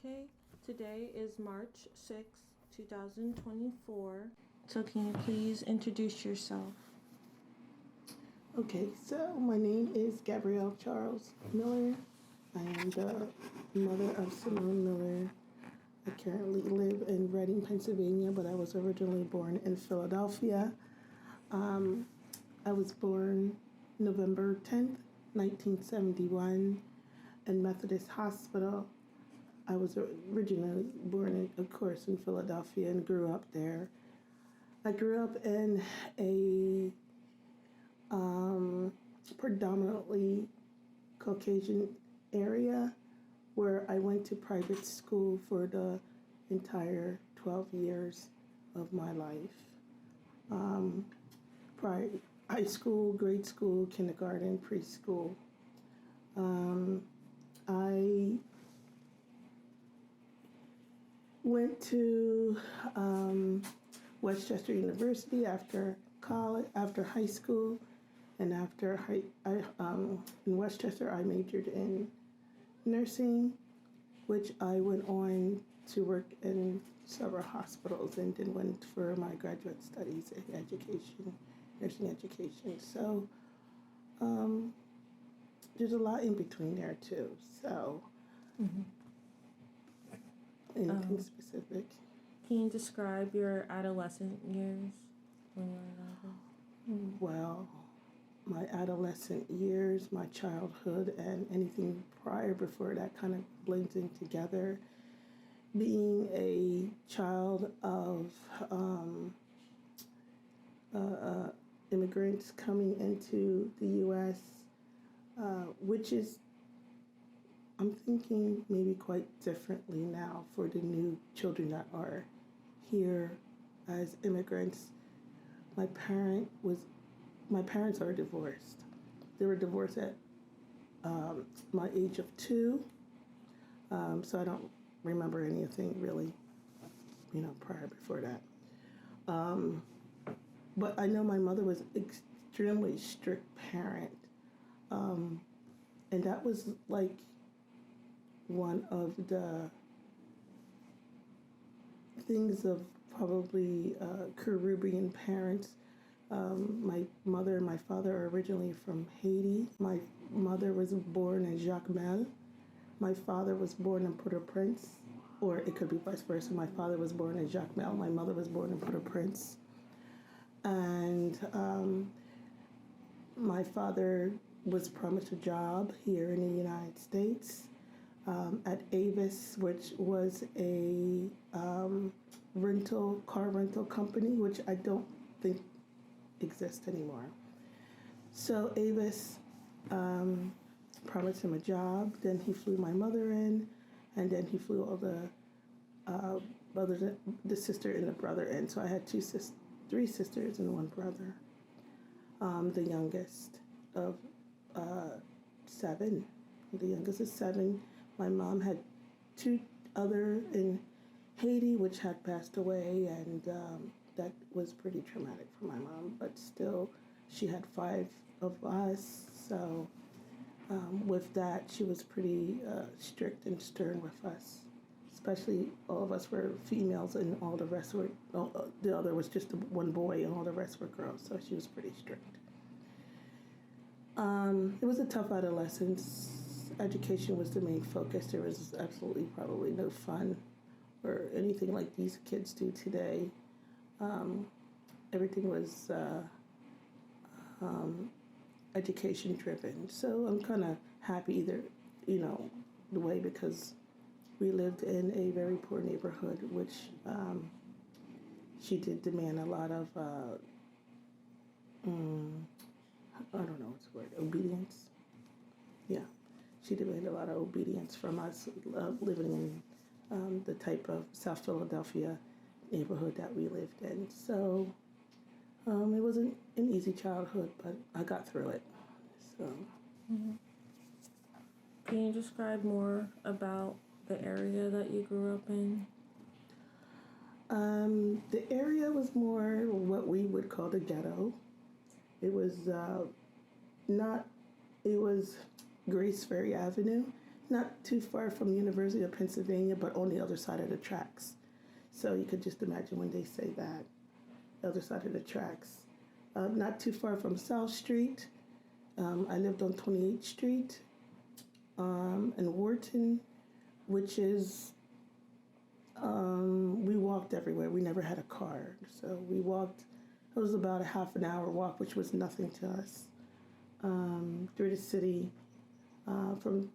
Okay, today is March 6, 2024. So can you please introduce yourself? Okay, so my name is Gabrielle Charles Miller. I am the mother of Simone Miller. I currently live in Reading, Pennsylvania, but I was originally born in Philadelphia. I was born November 10th, 1971 in Methodist Hospital. I was originally born, of course, in Philadelphia and grew up there. I grew up in a predominantly Caucasian area where I went to private school for the entire 12 years of my life. High school, grade school, kindergarten, preschool. I went to Westchester University after college, after high school, and in Westchester I majored in nursing, which I went on to work in several hospitals and then went for my graduate studies in education, nursing education. So there's a lot in between there too. So anything specific? Can you describe your adolescent years when you were younger? Well, my adolescent years, my childhood, and anything prior before that kind of blends in together. Being a child of immigrants coming into the U.S., which is, I'm thinking maybe quite differently now for the new children that are here as immigrants. My parents are divorced. They were divorced at my age of 2, so I don't remember anything really, prior before that. But I know my mother was extremely strict parent, and that was like one of the things of probably Caribbean parents. My mother and my father are originally from Haiti. My mother was born in Jacmel. My father was born in Port-au-Prince, or it could be vice versa. My father was born in Jacmel. My mother was born in Port-au-Prince. And my father was promised a job here in the United States at Avis, which was a car rental company, which I don't think exists anymore. So Avis promised him a job. Then he flew my mother in, and then he flew all the brothers, the sister and the brother in. So I had 3 sisters and 1 brother. The youngest of 7. The youngest is 7. My mom had 2 other in Haiti, which had passed away, and that was pretty traumatic for my mom. But still, she had 5 of us. So with that, she was pretty strict and stern with us. Especially all of us were females, and all the rest were. The other was just 1 boy, and all the rest were girls. So she was pretty strict. It was a tough adolescence. Education was the main focus. There was absolutely probably no fun or anything like these kids do today. Everything was education driven. So I'm kind of happy either, the way, because we lived in a very poor neighborhood, which she did demand a lot of, I don't know what's the word, obedience. Yeah, she demanded a lot of obedience from us living in the type of South Philadelphia neighborhood that we lived in. So it wasn't an easy childhood, but I got through it. So. Can you describe more about the area that you grew up in? The area was more what we would call the ghetto. It was it was Grace Ferry Avenue. not too far from the University of Pennsylvania, but on the other side of the tracks. So you could just imagine when they say that, the other side of the tracks. Not too far from South Street. I lived on 28th Street in Wharton, which is, we walked everywhere. We never had a car. So we walked, it was about a half an hour walk, which was nothing to us, through the city, from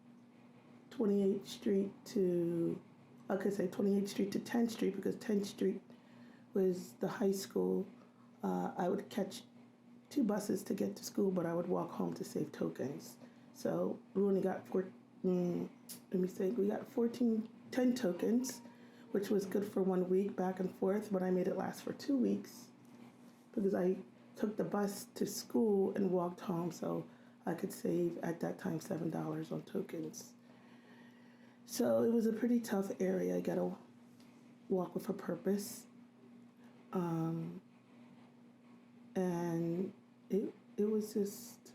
28th Street to, I could say 28th Street to 10th Street, because 10th Street was the high school. I would catch 2 buses to get to school, but I would walk home to save tokens. So we only got we got 10 tokens, which was good for 1 week back and forth, but I made it last for 2 weeks because I took the bus to school and walked home, so I could save at that time $7 on tokens. So it was a pretty tough area. I gotta walk with a purpose. And it was just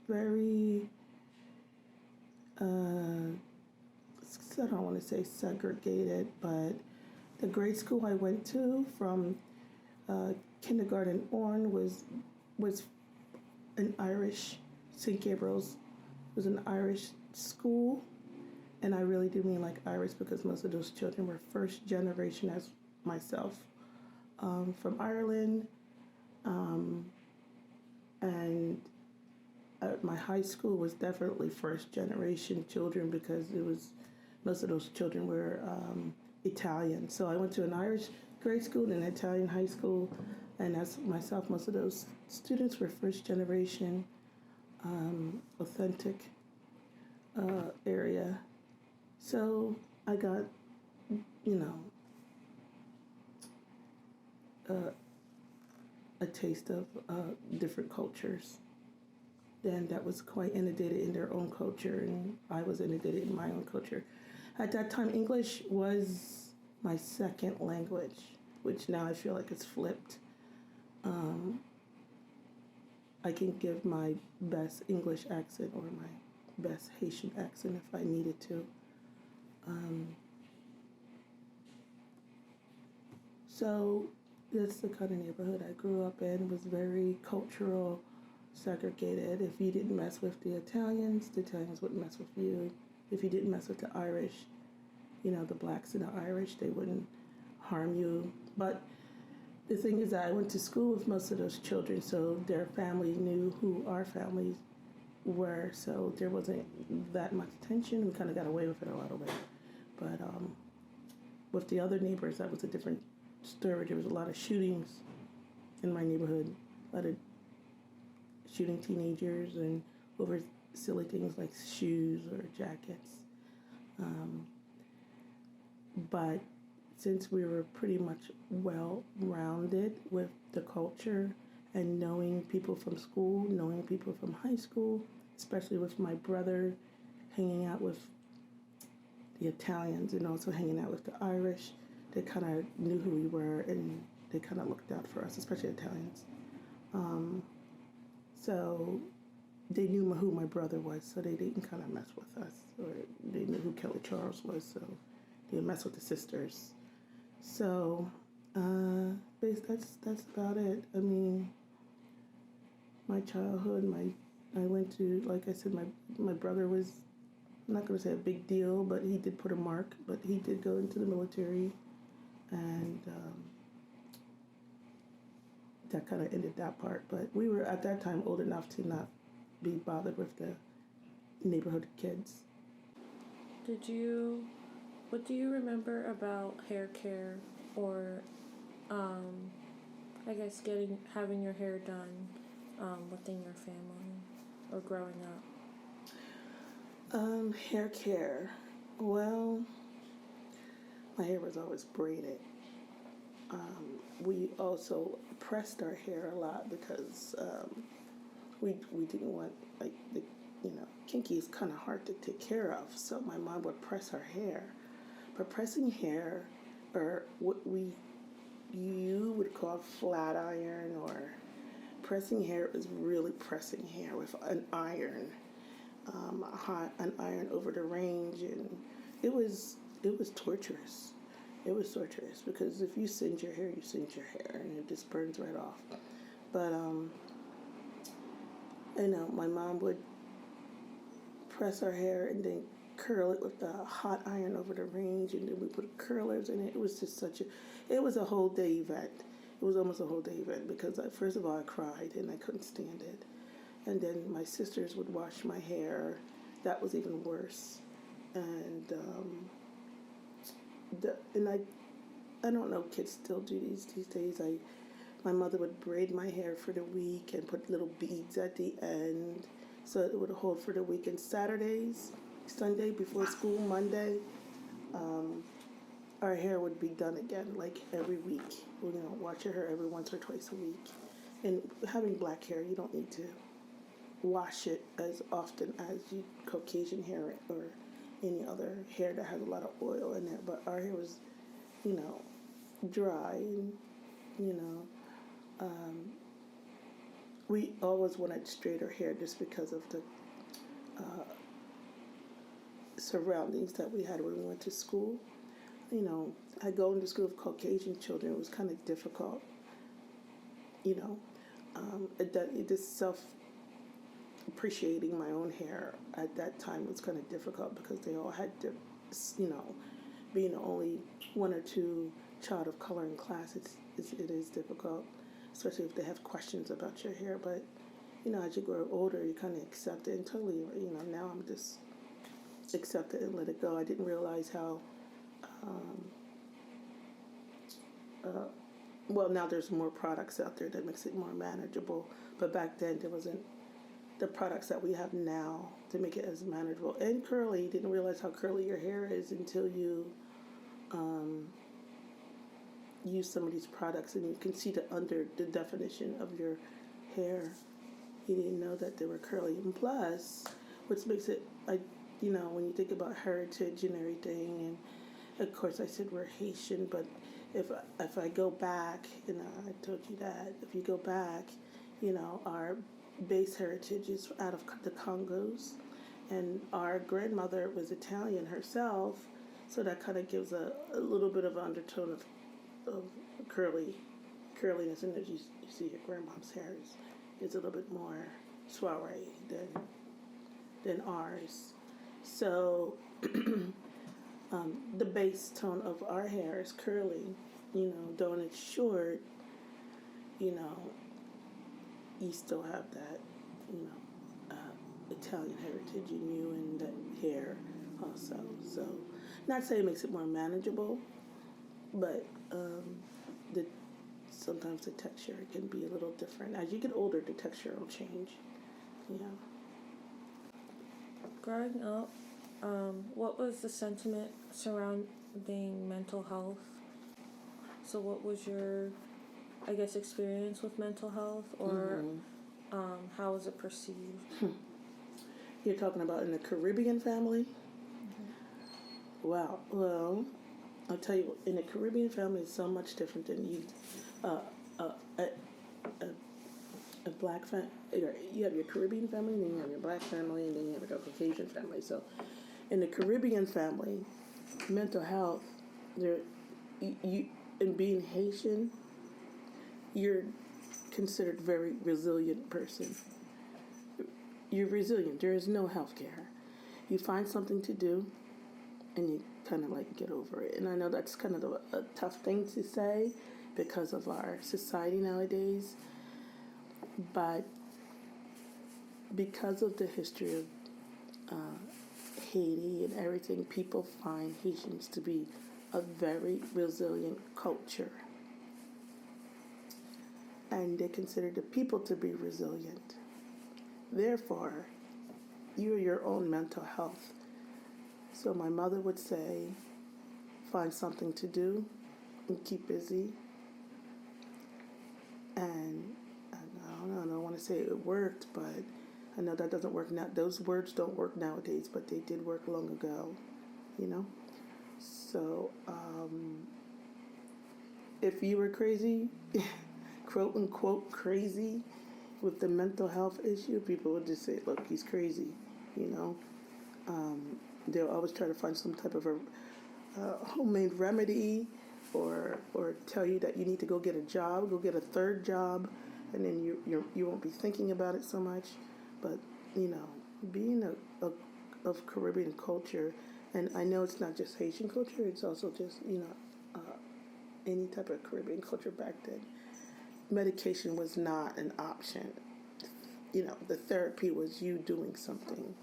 very, I don't want to say segregated, but the grade school I went to from kindergarten on was an Irish, St. Gabriel's was an Irish school. And I really do mean like Irish because most of those children were first generation as myself, from Ireland. And my high school was definitely first generation children because most of those children were Italian. So I went to an Irish grade school and an Italian high school, and as myself, most of those students were first generation, authentic area. So I got, a taste of different cultures. Then that was quite inundated in their own culture, and I was inundated in my own culture. At that time, English was my second language, which now I feel like it's flipped. I can give my best English accent or my best Haitian accent if I needed to. So that's the kind of neighborhood I grew up in. It was very cultural, segregated. If you didn't mess with the Italians wouldn't mess with you. If you didn't mess with the Irish, the blacks and the Irish, they wouldn't harm you. But the thing is that I went to school with most of those children, so their families knew who our families were, so there wasn't that much tension. We kind of got away with it a little bit. But with the other neighbors, that was a different story. There was a lot of shootings in my neighborhood, a lot of shooting teenagers and over silly things like shoes or jackets. But since we were pretty much well-rounded with the culture and knowing people from school, knowing people from high school, especially with my brother hanging out with the Italians and also hanging out with the Irish, they kind of knew who we were and they kind of looked out for us, especially Italians. So they knew who my brother was, so they didn't kind of mess with us, or they knew who Kelly Charles was, so they didn't mess with the sisters. So that's about it. I mean, my childhood, I went to, like I said, my brother was, I'm not going to say a big deal, but he did put a mark, but he did go into the military, and that kind of ended that part. But we were at that time old enough to not be bothered with the neighborhood kids. What do you remember about hair care or, I guess having your hair done within your family or growing up? Hair care. Well, my hair was always braided. We also pressed our hair a lot because we didn't want, like, kinky is kind of hard to take care of. So my mom would press her hair. But pressing hair, or what you would call flat iron, or pressing hair is really pressing hair with an iron. an iron over the range, and it was torturous. It was torturous because if you singe your hair, you singe your hair, and it just burns right off. But my mom would press our hair and then curl it with a hot iron over the range, and then we put curlers in it. It was just it was a whole day event. It was almost a whole day event because first of all I cried and I couldn't stand it, and then my sisters would wash my hair. That was even worse, and I don't know if kids still do these days. My mother would braid my hair for the week and put little beads at the end so it would hold for the week. And Saturdays, Sunday before school, Monday, our hair would be done again, like every week. Wash your hair every once or twice a week. And having black hair, you don't need to wash it as often as Caucasian hair or any other hair that has a lot of oil in it. But our hair was, dry, and, we always wanted straighter hair just because of the surroundings that we had when we went to school. I go into school with Caucasian children. It was kind of difficult. Just appreciating my own hair at that time was kind of difficult because they all had to, being the only one or two child of color in class, it is difficult, especially if they have questions about your hair. But, as you grow older, you kind of accept it and totally, now I'm just accept it and let it go. I didn't realize how, now there's more products out there that makes it more manageable. But back then, there wasn't the products that we have now to make it as manageable. And curly, you didn't realize how curly your hair is until you use some of these products, and you can see the definition of your hair. You didn't know that they were curly. And plus, which makes it, when you think about heritage and everything, and of course I said we're Haitian, but if I go back, and I told you that, if you go back, our base heritage is out of the Congos, and our grandmother was Italian herself, so that kind of gives a little bit of undertone of curliness, and as you see your grandma's hair is a little bit more soiree than ours. So the base tone of our hair is curly, though when it's short, you still have that, Italian heritage in you and that hair also. So, not saying it makes it more manageable, but sometimes the texture can be a little different. As you get older, the texture will change. Growing up, what was the sentiment surrounding mental health? So what was your, experience with mental health, or how was it perceived? You're talking about in the Caribbean family? Mm-hmm. Wow. Well, I'll tell you, in the Caribbean family, it's so much different than a black family. You have your Caribbean family, and then you have your black family, and then you have your Caucasian family. So, in the Caribbean family, mental health, in being Haitian, you're considered a very resilient person. You're resilient. There is no health care. You find something to do, and you kind of get over it. And I know that's kind of a tough thing to say because of our society nowadays, but because of the history of Haiti and everything, people find Haitians to be a very resilient culture, and they consider the people to be resilient. Therefore, you're your own mental health. So my mother would say, find something to do and keep busy. And I don't want to say it worked, but I know that doesn't work now. Those words don't work nowadays, but they did work long ago, So, if you were crazy, quote unquote crazy, with the mental health issue, people would just say, look, he's crazy. you know. They'll always try to find some type of a homemade remedy, or tell you that you need to go get a job, go get a third job, and then you won't be thinking about it so much. But you know, being of Caribbean culture, and I know it's not just Haitian culture; it's also just any type of Caribbean culture back then. Medication was not an option. You know, the therapy was you doing something.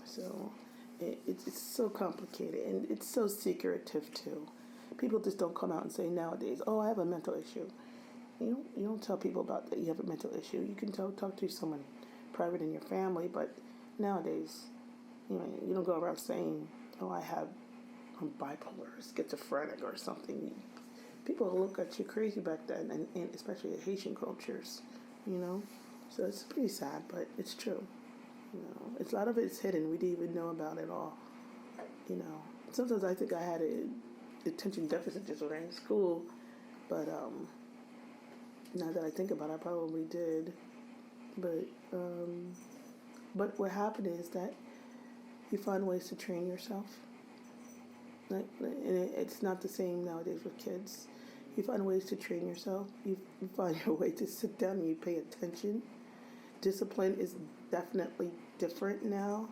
So it's so complicated, and it's so secretive too. People just don't come out and say nowadays, "Oh, I have a mental issue." You don't tell people about that you have a mental issue. You can talk to someone private in your family, but nowadays, you don't go around saying, "Oh, I'm bipolar, or schizophrenic, or something." People look at you crazy back then, and especially in Haitian cultures, you know. So it's pretty sad, but it's true. It's a lot of it's hidden. We didn't even know about it all. Sometimes I think I had an attention deficit disorder in school, but now that I think about it, I probably did. But what happened is that you find ways to train yourself. And it's not the same nowadays with kids. You find ways to train yourself. You find your way to sit down and you pay attention. Discipline is definitely different now.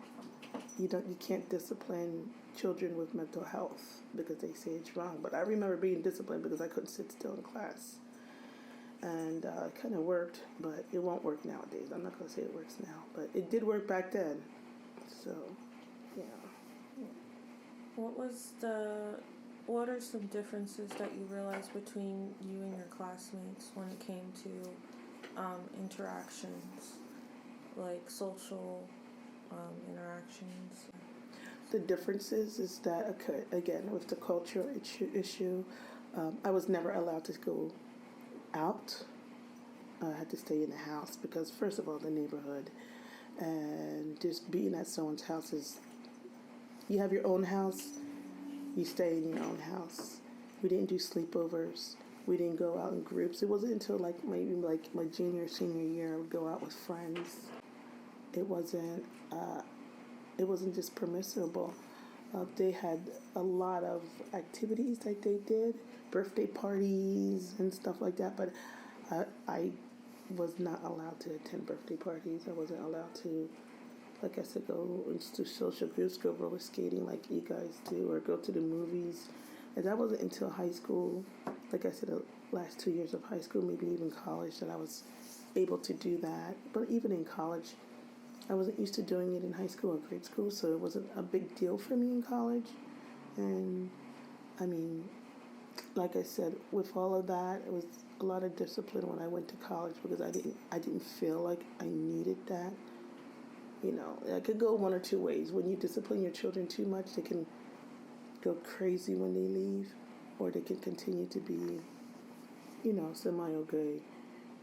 You can't discipline children with mental health because they say it's wrong. But I remember being disciplined because I couldn't sit still in class. And it kind of worked, but it won't work nowadays. I'm not going to say it works now, but it did work back then. So, yeah. What are some differences that you realized between you and your classmates when it came to interactions, like social interactions? The differences is that, again, with the cultural issue, I was never allowed to go out. I had to stay in the house because, first of all, the neighborhood, and just being at someone's house is, you have your own house, you stay in your own house. We didn't do sleepovers. We didn't go out in groups. It wasn't until maybe my junior, senior year I would go out with friends. It wasn't just permissible. They had a lot of activities that they did, birthday parties and stuff like that, but I was not allowed to attend birthday parties. I wasn't allowed to, like I said, go into social groups, go roller skating like you guys do, or go to the movies. And that wasn't until high school, like I said, the last 2 years of high school, maybe even college, that I was able to do that. But even in college, I wasn't used to doing it in high school or grade school, so it wasn't a big deal for me in college. And I mean, like I said, with all of that, it was a lot of discipline when I went to college because I didn't feel like I needed that. It could go one or two ways. When you discipline your children too much, they can go crazy when they leave, or they can continue to be, semi-okay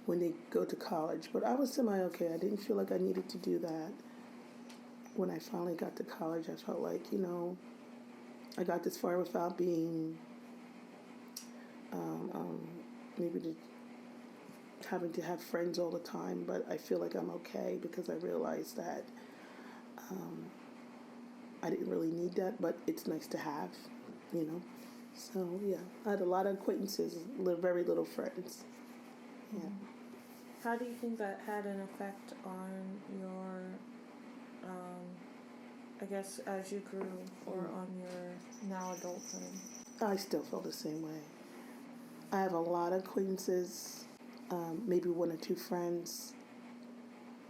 when they go to college. But I was semi-okay. I didn't feel like I needed to do that. When I finally got to college, I felt like, I got this far without being, maybe having to have friends all the time, but I feel like I'm okay because I realized that I didn't really need that, but it's nice to have, So, yeah, I had a lot of acquaintances, very little friends. Yeah. How do you think that had an effect on your, I guess, as you grew, or on your now adulthood? I still feel the same way. I have a lot of acquaintances, maybe one or two friends,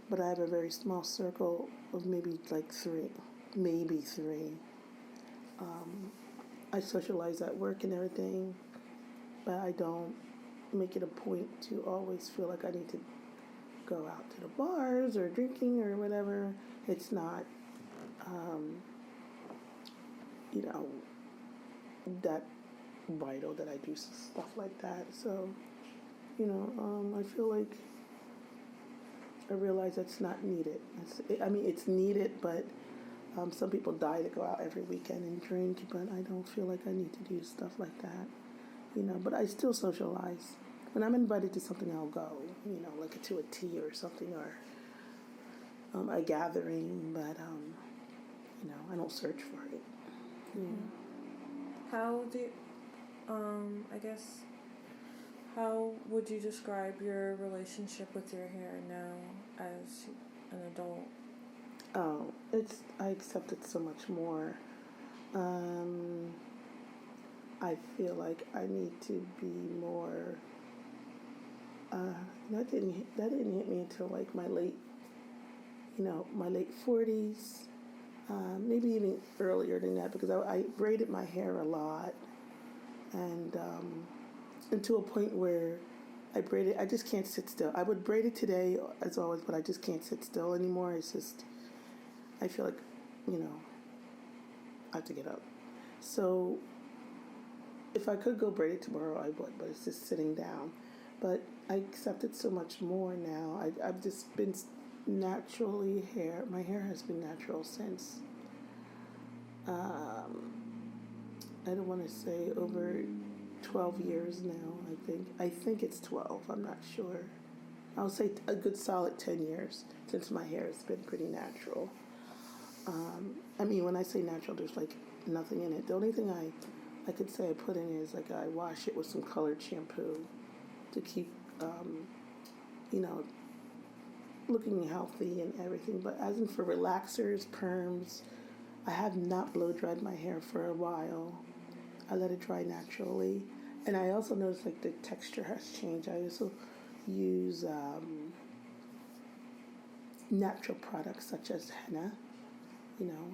but I have a very small circle of maybe three. I socialize at work and everything, but I don't make it a point to always feel like I need to go out to the bars or drinking or whatever. It's not, that vital that I do stuff like that. So, I feel like I realize that's not needed. It's needed, but some people die to go out every weekend and drink, but I don't feel like I need to do stuff like that. But I still socialize. When I'm invited to something, I'll go, like to a tea or something, or a gathering, but I don't search for it. Yeah. How do you, I guess, how would you describe your relationship with your hair now as an adult? Oh, I accept it so much more. Um, I feel like I need to be more. That didn't hit me until like my late 40s, maybe even earlier than that, because I braided my hair a lot, and to a point where I just can't sit still. I would braid it today as always, but I just can't sit still anymore. It's just, I feel like, I have to get up. So if I could go braid it tomorrow, I would, but it's just sitting down. But I accept it so much more now. I've just been my hair has been natural since, I don't want to say over 12 years now, I think it's 12, I'm not sure. I'll say a good solid 10 years since my hair has been pretty natural. When I say natural, there's like nothing in it. The only thing I could say I put in is like I wash it with some colored shampoo to keep, looking healthy and everything. But as in for relaxers, perms, I have not blow dried my hair for a while. I let it dry naturally. And I also noticed like the texture has changed. I also use natural products such as henna.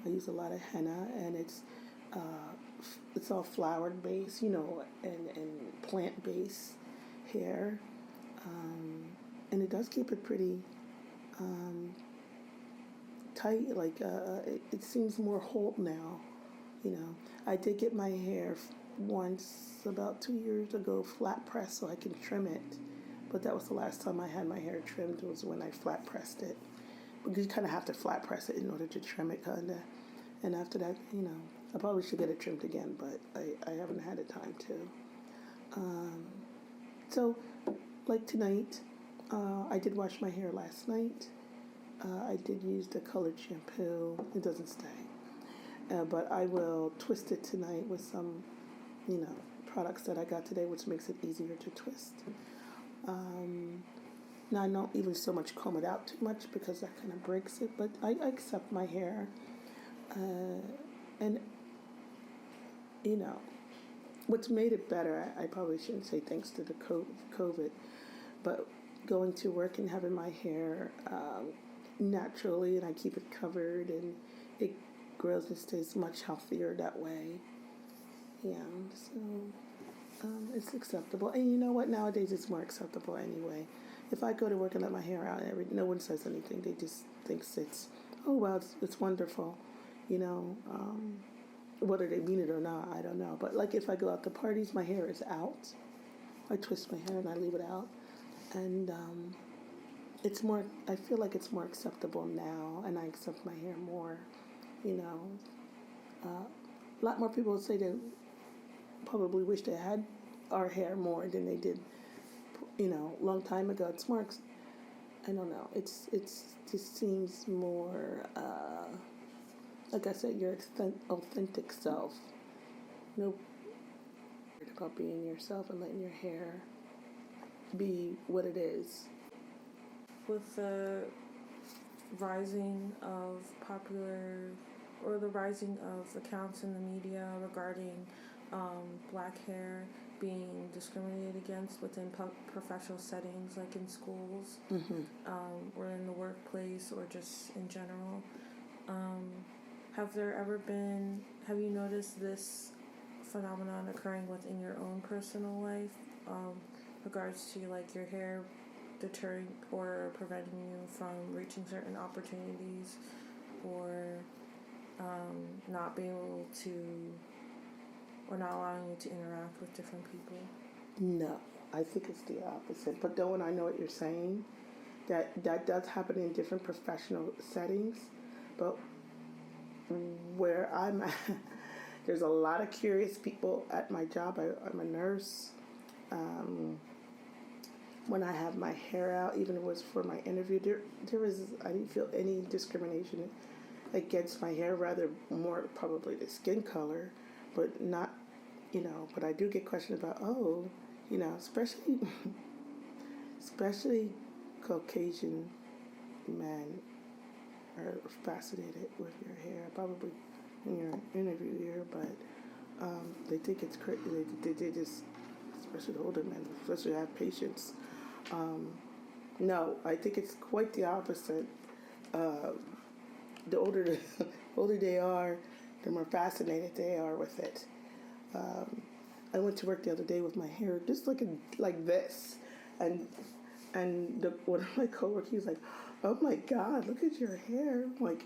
I use a lot of henna, and it's all flowered based, and plant based hair, and it does keep it pretty tight. Like it seems more whole now. I did get my hair once about 2 years ago flat pressed so I can trim it, but that was the last time I had my hair trimmed was when I flat pressed it. Because you kind of have to flat press it in order to trim it, kind of. And after that, I probably should get it trimmed again, but I haven't had the time to. So, like tonight, I did wash my hair last night. I did use the colored shampoo. It doesn't stay. But I will twist it tonight with some, products that I got today, which makes it easier to twist. Now, I don't even so much comb it out too much because that kind of breaks it, but I accept my hair. And, what's made it better, I probably shouldn't say thanks to the COVID, but going to work and having my hair naturally, and I keep it covered, and it grows and stays much healthier that way. Yeah, so it's acceptable. And you know what? Nowadays it's more acceptable anyway. If I go to work and let my hair out, no one says anything. They just think oh well, it's wonderful. Whether they mean it or not, I don't know. But like if I go out to parties, my hair is out. I twist my hair and I leave it out, and it's more. I feel like it's more acceptable now, and I accept my hair more. A lot more people would say they probably wish they had our hair more than they did, long time ago. It's more, I don't know, it's just seems more, like I said, your authentic self. No, about being yourself and letting your hair be what it is. With the rising of the rising of accounts in the media regarding black hair being discriminated against within professional settings, like in schools, or in the workplace, or just in general. Have you noticed this phenomenon occurring within your own personal life, regards to like your hair deterring or preventing you from reaching certain opportunities, or not being able to, or not allowing you to interact with different people? No, I think it's the opposite. But though, and I know what you're saying, that does happen in different professional settings, but where I'm at, there's a lot of curious people at my job. I'm a nurse. when I have my hair out, even if it was for my interview, I didn't feel any discrimination against my hair, rather more probably the skin color, but not, but I do get questions about, especially, especially Caucasian men are fascinated with your hair, probably in your interview here, but they think it's crazy. They just, especially the older men, especially have patience. No, I think it's quite the opposite. The older, older they are, the more fascinated they are with it. I went to work the other day with my hair just looking like this, and one of my coworkers, he was like, "Oh my God, look at your hair!" I'm like,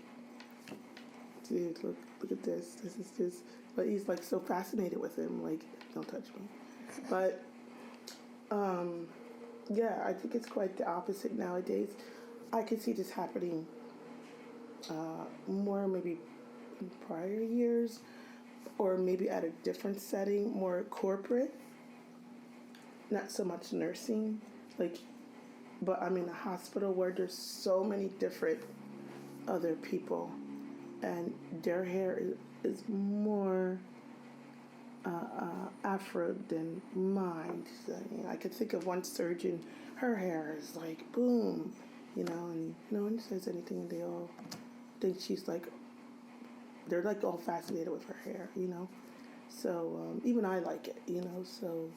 dude, look at this. This is just. But he's like so fascinated with it. I'm like, don't touch me. But yeah, I think it's quite the opposite nowadays. I can see this happening more maybe in prior years, or maybe at a different setting, more corporate. Not so much nursing, but I'm in a hospital where there's so many different other people, and their hair is more afro than mine. So, I could think of one surgeon, her hair is like boom, and no one says anything, and they all think she's like, they're like all fascinated with her hair, So even I like it, so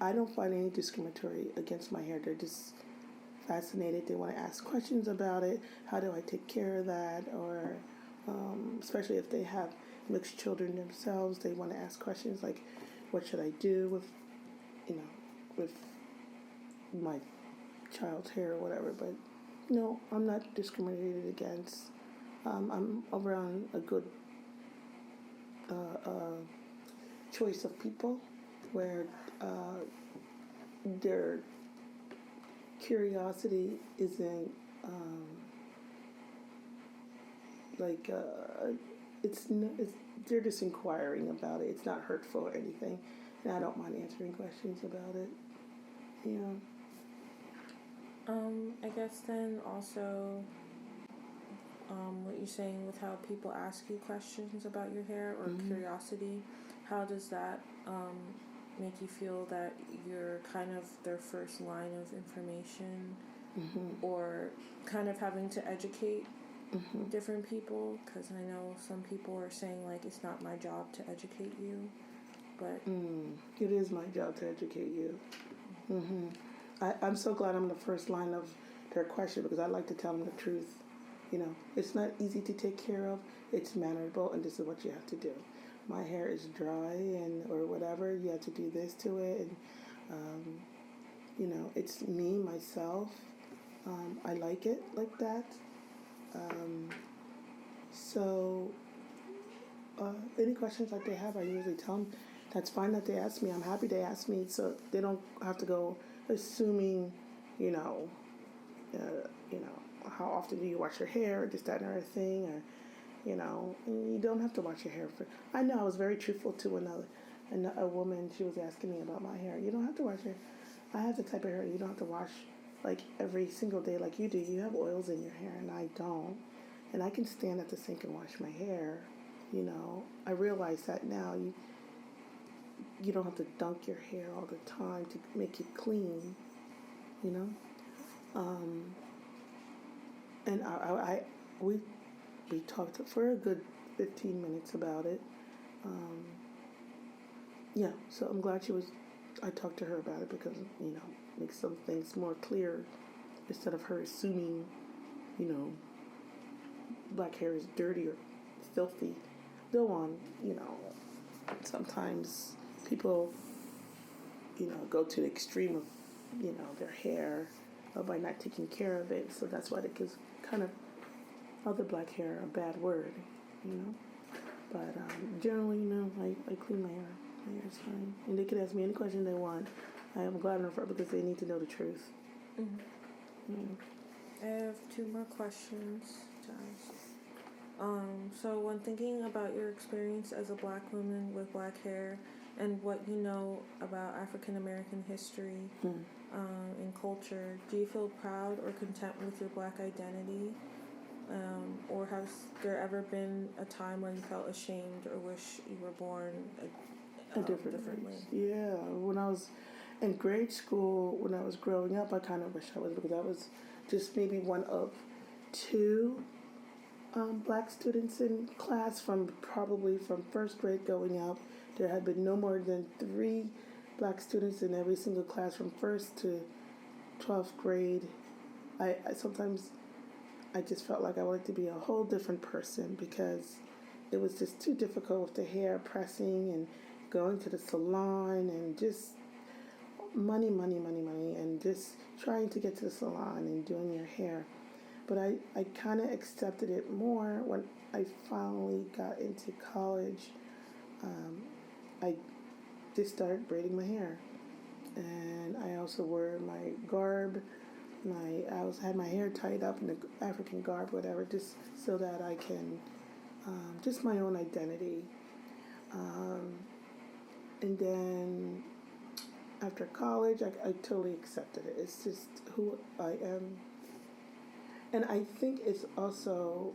I don't find any discriminatory against my hair. They're just fascinated. They want to ask questions about it. How do I take care of that? Or especially if they have mixed children themselves, they want to ask questions like, what should I do with my child's hair or whatever. But no, I'm not discriminated against. I'm around a good choice of people where their curiosity isn't they're just inquiring about it. It's not hurtful or anything, and I don't mind answering questions about it. I guess then also, what you're saying with how people ask you questions about your hair or curiosity, how does that make you feel that you're kind of their first line of information, or kind of having to educate different people? Because I know some people are saying like, it's not my job to educate you, but it is my job to educate you. I'm so glad I'm the first line of their question, because I like to tell them the truth. It's not easy to take care of. It's manageable, and this is what you have to do. My hair is dry or whatever. You have to do this to it, and it's me, myself. I like it like that. So any questions that they have, I usually tell them that's fine that they ask me. I'm happy they ask me, so they don't have to go assuming, how often do you wash your hair, or this, that, and other thing, or, and you don't have to wash your hair. I know I was very truthful to a woman. She was asking me about my hair. You don't have to wash your. I have the type of hair you don't have to wash like every single day like you do. You have oils in your hair, and I don't. And I can stand at the sink and wash my hair. I realize that now. You don't have to dunk your hair all the time to make it clean. And we talked for a good 15 minutes about it. Yeah, so I'm glad I talked to her about it, because, makes some things more clear instead of her assuming, black hair is dirty or filthy. Though sometimes people, go to the extreme of, their hair by not taking care of it. So that's why it gives kind of other black hair a bad word, But generally, I clean my hair. My hair is fine. And they can ask me any question they want. I am glad enough because they need to know the truth. I have 2 more questions to ask. So when thinking about your experience as a black woman with black hair, and what you know about African American history and culture, do you feel proud or content with your Black identity? Or has there ever been a time when you felt ashamed or wish you were born differently? Yeah, when I was in grade school, when I was growing up, I kind of wish I was, because I was just maybe one of two Black students in class from first grade going up. There had been no more than 3 Black students in every single class from first to 12th grade. I sometimes I just felt like I wanted to be a whole different person, because it was just too difficult with the hair pressing and going to the salon and just money, and just trying to get to the salon and doing your hair. But I kind of accepted it more when I finally got into college. I just started braiding my hair, and I also wore my garb. I also had my hair tied up in the African garb, whatever, just so that I can, just my own identity. And then after college, I totally accepted it. It's just who I am. And I think it's also,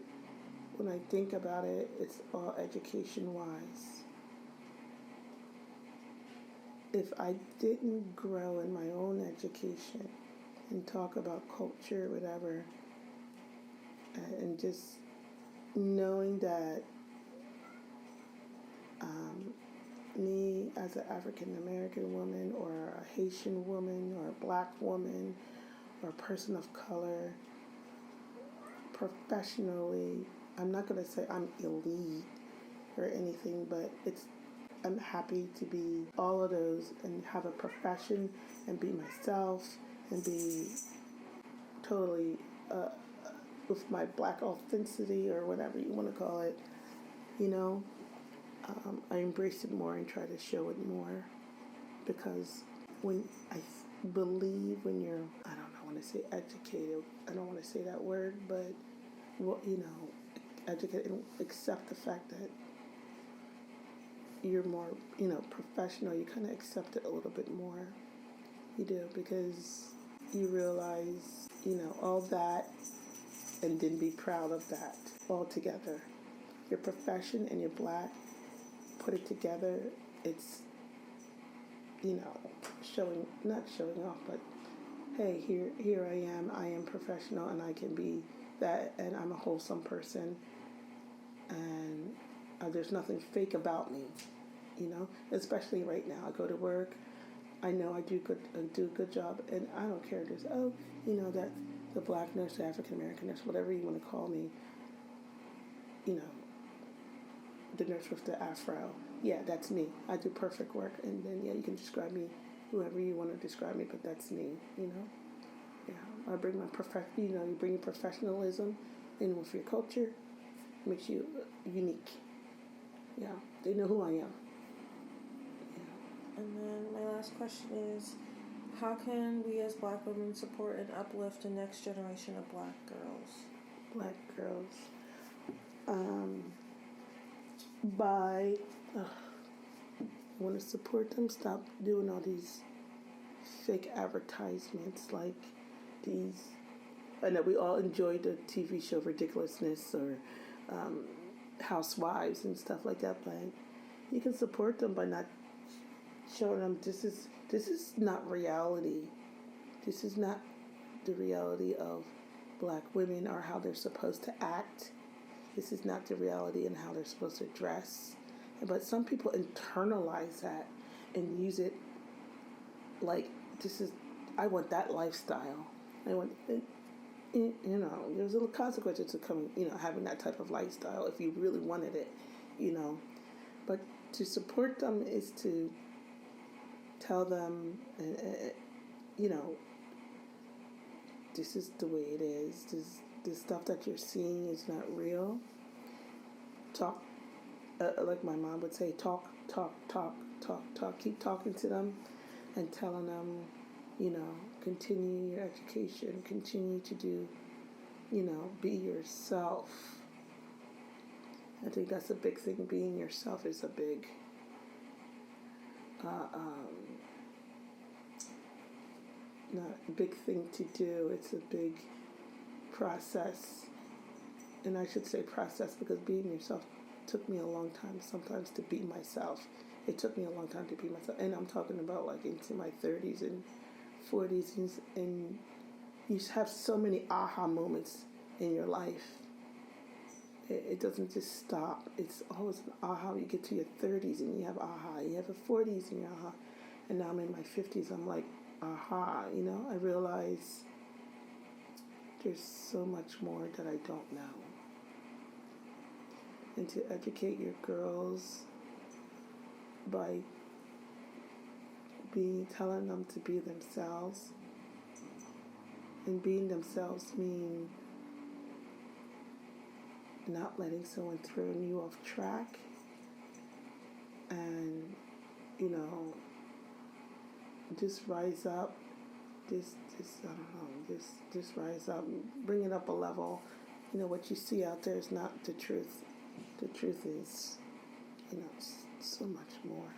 when I think about it, it's all education-wise. If I didn't grow in my own education and talk about culture, whatever, and just knowing that me as an African American woman, or a Haitian woman, or a Black woman, or a person of color, professionally, I'm not going to say I'm elite or anything, but I'm happy to be all of those and have a profession and be myself and be totally with my Black authenticity, or whatever you want to call it, you know. I embrace it more and try to show it more, because when I believe when you're, I want to say educated, I don't want to say that word, but educated, and accept the fact that you're more, professional, you kind of accept it a little bit more. You do, because you realize, all that, and then be proud of that all together. Your profession and your Black, put it together, it's, not showing off, but hey, here I am professional, and I can be that, and I'm a wholesome person, and there's nothing fake about me, especially right now. I go to work, I know I do a good job, and I don't care. There's that the Black nurse, the African American nurse, whatever you want to call me, the nurse with the afro. Yeah, that's me. I do perfect work, and then you can describe me whoever you want to describe me, but that's me. Yeah, I bring my you bring your professionalism in with your culture, makes you unique. Yeah, they know who I am. Yeah. And then my last question is, how can we as Black women support and uplift the next generation of Black girls? Black girls. By want to support them, stop doing all these fake advertisements like these. I know we all enjoyed the TV show Ridiculousness, or Housewives and stuff like that, but you can support them by not showing them this is not reality. This is not the reality of Black women, or how they're supposed to act. This is not the reality and how they're supposed to dress. But some people internalize that and use it like, I want that lifestyle. I want, there's little consequences to coming, having that type of lifestyle if you really wanted it, But to support them is to tell them, this is the way it is. This stuff that you're seeing is not real. Talk, like my mom would say, talk. Keep talking to them and telling them, continue your education, continue to do, be yourself. I think that's a big thing. Being yourself is a big not a big thing to do. It's a big process. And I should say process because being yourself took me a long time sometimes to be myself. It took me a long time to be myself. And I'm talking about like into my 30s and 40s. And you have so many aha moments in your life. It doesn't just stop. It's always an aha. You get to your 30s and you have aha. You have your 40s and you aha. And now I'm in my 50s. I'm like, aha. I realize there's so much more that I don't know. And to educate your girls by telling them to be themselves. And being themselves mean not letting someone throw you off track, and just rise up, just I don't know, just rise up, bring it up a level. What you see out there is not the truth. The truth is, so much more.